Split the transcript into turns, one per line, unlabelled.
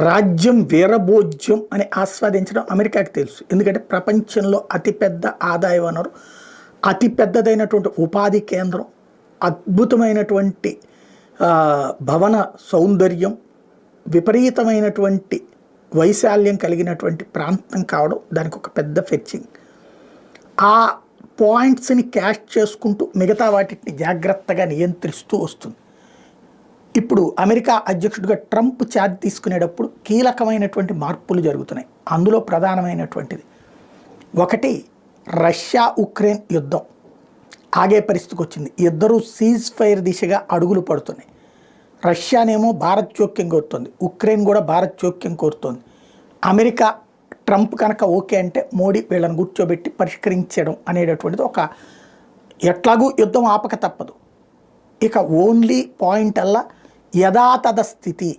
రాజ్యం వీరభోజ్యం అని ఆస్వాదించడం అమెరికాకి తెలుసు. ఎందుకంటే ప్రపంచంలో అతిపెద్ద ఆదాయ వనరు, అతిపెద్దదైనటువంటి ఉపాధి కేంద్రం, అద్భుతమైనటువంటి భవన సౌందర్యం, విపరీతమైనటువంటి వైశాల్యం కలిగినటువంటి ప్రాంతం కావడం దానికి ఒక పెద్ద ఫెచ్చింగ్. ఆ పాయింట్స్ని క్యాష్ చేసుకుంటూ మిగతా వాటిని జాగ్రత్తగా నియంత్రిస్తూ వస్తుంది. ఇప్పుడు అమెరికా అధ్యక్షుడిగా ట్రంప్ ఛార్జ్ తీసుకునేటప్పుడు కీలకమైనటువంటి మార్పులు జరుగుతున్నాయి. అందులో ప్రధానమైనటువంటిది ఒకటి, రష్యా ఉక్రెయిన్ యుద్ధం ఆగే పరిస్థితికి వచ్చింది. ఇద్దరూ సీజ్ ఫైర్ దిశగా అడుగులు పడుతున్నాయి. రష్యానేమో భారత్ జోక్యం కోరుతోంది, ఉక్రెయిన్ కూడా భారత్ జోక్యం కోరుతోంది. అమెరికా ట్రంప్ కనుక ఓకే అంటే మోడీ వీళ్ళని కూర్చోబెట్టి పరిష్కరించడం అనేటటువంటిది ఒక, ఎట్లాగూ యుద్ధం ఆపక తప్పదు. ఇక ఓన్లీ పాయింట్ అల్లా యథాతథ స్థితి